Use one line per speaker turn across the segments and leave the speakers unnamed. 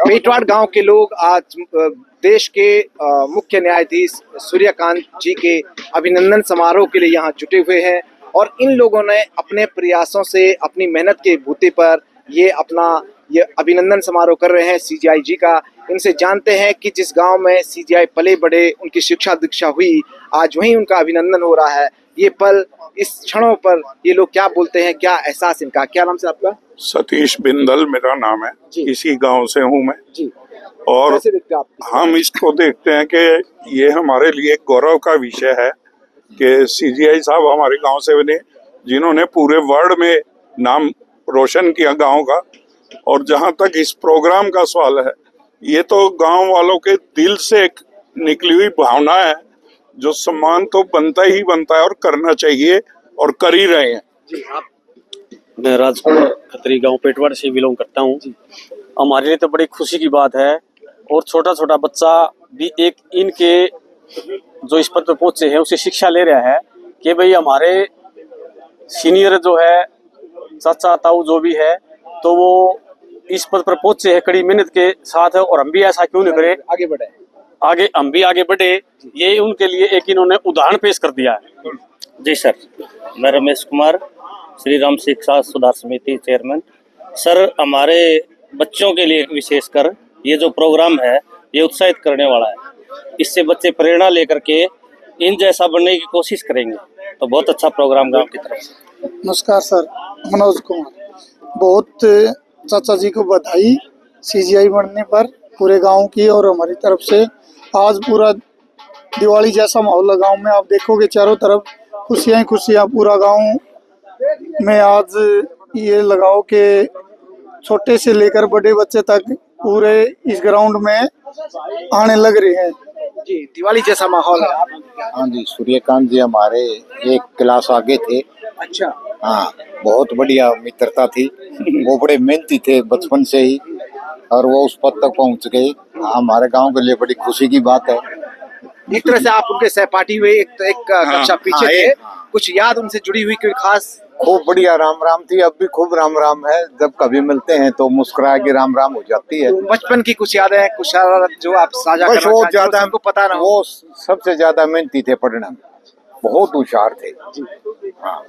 पेटवाड़ गांव के लोग आज देश के मुख्य न्यायाधीश सूर्यकांत जी के अभिनंदन समारोह के लिए यहाँ जुटे हुए हैं और इन लोगों ने अपने प्रयासों से अपनी मेहनत के बूते पर ये अभिनंदन समारोह कर रहे हैं सीजीआई जी का। इनसे जानते हैं कि जिस गांव में सीजीआई पले बढ़े, उनकी शिक्षा दीक्षा हुई, आज वहीं उनका अभिनंदन हो रहा है। ये पल, इस क्षणों पर ये लोग क्या बोलते हैं, क्या एहसास इनका। क्या नाम से आपका?
सतीश बिंदल मेरा नाम है, इसी गांव से हूं मैं
जी।
और हम इसको देखते हैं कि ये हमारे लिए गौरव का विषय है कि सीजीआई साहब हमारे गांव से बने, जिन्होंने पूरे वर्ल्ड में नाम रोशन किया गांव का। और जहां तक इस प्रोग्राम का सवाल है, ये तो गांव वालों के दिल से एक निकली हुई भावना है, जो सम्मान तो बनता ही बनता है और करना चाहिए और कर ही रहे हैं।
जी, आप?
मैं राजकुमार खत्री गांव पेटवाड़ से बिलोंग करता हूं। हमारे लिए तो बड़ी खुशी की बात है और छोटा छोटा बच्चा भी एक इनके जो इस पद पर पहुंचे हैं उसे शिक्षा ले रहा है कि भाई हमारे सीनियर जो है, चाचा ताऊ जो भी है, तो वो इस पद पर पहुंचे हैं कड़ी मेहनत के साथ है और हम भी ऐसा क्यों नहीं करें, हम भी आगे बढ़े। ये उनके लिए एक इन्होंने उदाहरण पेश कर दिया है।
जी सर, मैं रमेश कुमार, श्री राम शिक्षा सुधार समिति चेयरमैन। सर, हमारे बच्चों के लिए विशेषकर ये जो प्रोग्राम है ये उत्साहित करने वाला है। इससे बच्चे प्रेरणा लेकर के इन जैसा बनने की कोशिश करेंगे, तो बहुत अच्छा प्रोग्राम गांव की तरफ से।
नमस्कार सर, मनोज कुमार। बहुत चाचा जी को बधाई सीजीआई बनने पर, पूरे गांव की और हमारी तरफ से। आज पूरा दिवाली जैसा माहौल है गांव में, आप देखोगे चारों तरफ खुशियां खुशियां पूरा गांव में। आज ये लगाओ कि छोटे से लेकर बड़े बच्चे तक पूरे इस ग्राउंड में आने लग रहे हैं।
जी, दिवाली जैसा माहौल है।
हाँ जी, सूर्यकांत जी हमारे एक क्लास आगे थे।
अच्छा।
हाँ, बहुत बढ़िया मित्रता थी। वो बड़े मेहनती थे बचपन से ही और वो उस पद तक पहुंच गए। हमारे गांव के लिए बड़ी खुशी की बात है।
एक तरह से आप उनके सहपाठी हुए, एक कक्षा पीछे थे। कुछ याद उनसे जुड़ी हुई कोई खास?
खूब बढ़िया राम राम थी, अब भी खूब राम राम है। जब कभी मिलते हैं तो मुस्कुरा के राम राम हो जाती है।
तो बचपन की कुछ यादें, कुछ शरारत जो आप साझा करना
वो
चाहते
ज्यादा
हमको पता ना हो।
वो सबसे ज्यादा मेहनती थे, पढ़ने में बहुत होशियार थे। हाँ।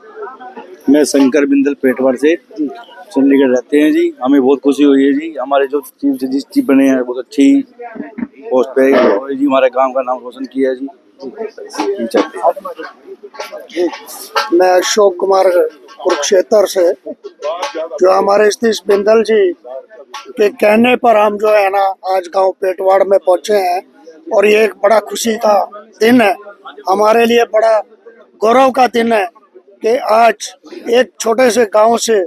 मैं शंकर बिंदल पेटवाड़ से चंडीगढ़ रहते हैं जी। हमें बहुत खुशी हुई है जी, हमारे जो चीफ जस्टिस बने हैं बहुत अच्छी पोस्ट पे जी, हमारे गांव का नाम रोशन किया है जी।
मैं अशोक कुमार कुरुक्षेत्र से, जो हमारे सतीश बिंदल जी के कहने पर हम जो है ना आज गांव पेटवाड़ में पहुंचे हैं और ये एक बड़ा खुशी का दिन है, हमारे लिए बड़ा गौरव का दिन है कि आज एक छोटे से गांव से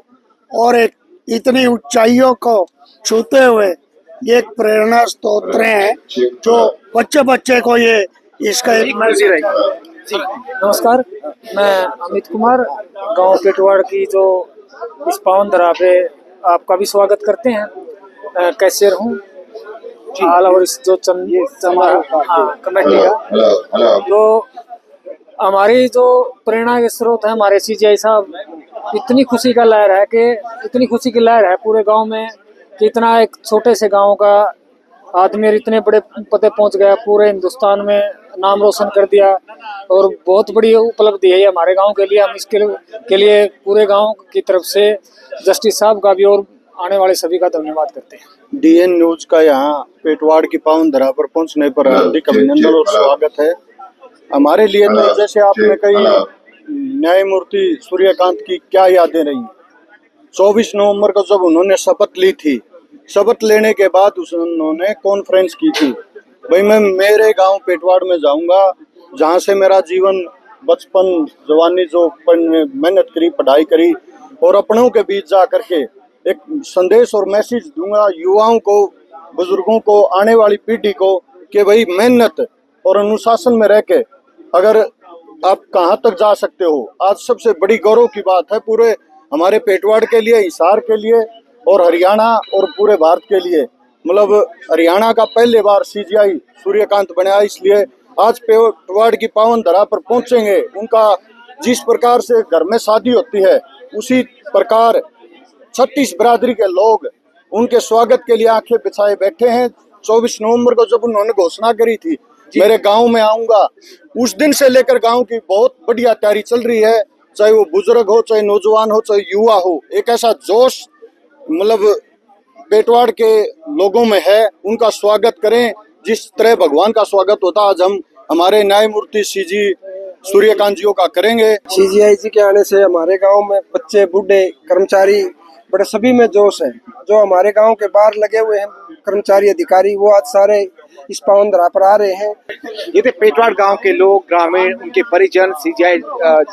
और एक इतनी ऊंचाइयों को छूते हुए ये एक प्रेरणा स्रोत हैं, जो बच्चे बच्चे को ये इसका एक मर्जी रही।
नमस्कार, मैं अमित कुमार गांव पेटवाड़ की जो इस पावन धरा पे आपका भी स्वागत करते हैं। कैशियर हूँ हाल और इस जो कमेटी का जो हमारी जो प्रेरणा के स्रोत है हमारे सीजीआई साहब। इतनी खुशी का लहर है कि इतनी खुशी की लहर है पूरे गांव में कि इतना एक छोटे से गांव का आदमी इतने बड़े पदे पहुंच गया, पूरे हिंदुस्तान में नाम रोशन कर दिया और बहुत बड़ी उपलब्धि है हमारे गांव के लिए। हम इसके लिए पूरे गांव की तरफ से जस्टिस साहब का भी और आने वाले सभी का धन्यवाद करते हैं।
डीएन न्यूज का यहाँ पेटवाड़ की पावन धरा पर पहुंचने पर हार्दिक अभिनंदन और स्वागत है। हमारे लिए तो जैसे आपने कही, न्यायमूर्ति सूर्यकांत की क्या यादें रही। 24 नवंबर को जब उन्होंने शपथ ली थी, शपथ लेने के बाद उन्होंने कॉन्फ्रेंस की थी, भाई मैं मेरे गांव पेटवाड़ में जाऊंगा जहां से मेरा जीवन बचपन जवानी जो मेहनत करी, पढ़ाई करी, और अपनों के बीच जा करके एक संदेश और मैसेज दूंगा युवाओं को, बुजुर्गों को, आने वाली पीढ़ी को कि भाई मेहनत और अनुशासन में रह के अगर आप कहाँ तक जा सकते हो। आज सबसे बड़ी गौरव की बात है पूरे हमारे पेटवाड़ के लिए, हिसार के लिए और हरियाणा और पूरे भारत के लिए। मतलब हरियाणा का पहले बार सीजीआई सूर्यकांत बना, इसलिए आज पेटवाड़ की पावन धरा पर पहुंचेंगे। उनका जिस प्रकार से घर में शादी होती है उसी प्रकार 36 बिरादरी के लोग उनके स्वागत के लिए आंखें बिछाए बैठे हैं। 24 नवंबर को जब उन्होंने घोषणा करी थी मेरे गांव में आऊंगा, उस दिन से लेकर गांव की बहुत बढ़िया तैयारी चल रही है। चाहे वो बुजुर्ग हो, चाहे नौजवान हो, चाहे युवा हो, एक ऐसा जोश मतलब पेटवाड़ के लोगों में है। उनका स्वागत करें जिस तरह भगवान का स्वागत होता, आज हम हमारे न्यायमूर्ति सीजी सूर्यकांत जी का करेंगे।
सीजीआई जी के आने से हमारे गांव में बच्चे, बूढ़े, कर्मचारी बड़े सभी में जोश है। जो हमारे गांव के बाहर लगे हुए हैं कर्मचारी, अधिकारी, वो आज सारे इस पावन धरा पर आ रहे हैं।
ये थे पेटवाड़ गांव के लोग, ग्रामीण, उनके परिजन सीजीआई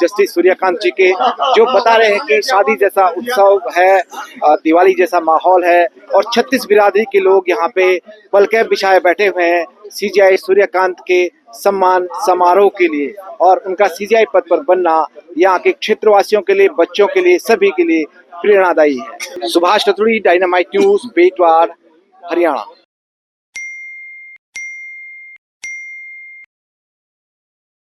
जस्टिस सूर्यकांत जी के, जो बता रहे हैं कि शादी जैसा उत्सव है, दिवाली जैसा माहौल है और 36 बिरादरी के लोग यहाँ पे पलके बिछाए बैठे हुए हैं सीजीआई सूर्यकांत के सम्मान समारोह के लिए। और उनका सीजीआई पद पर बनना यहाँ के क्षेत्रवासियों के लिए, बच्चों के लिए, सभी के लिए प्रेरणादायी है। Subhash Raturi, dynamite news, Petwar, Haryana.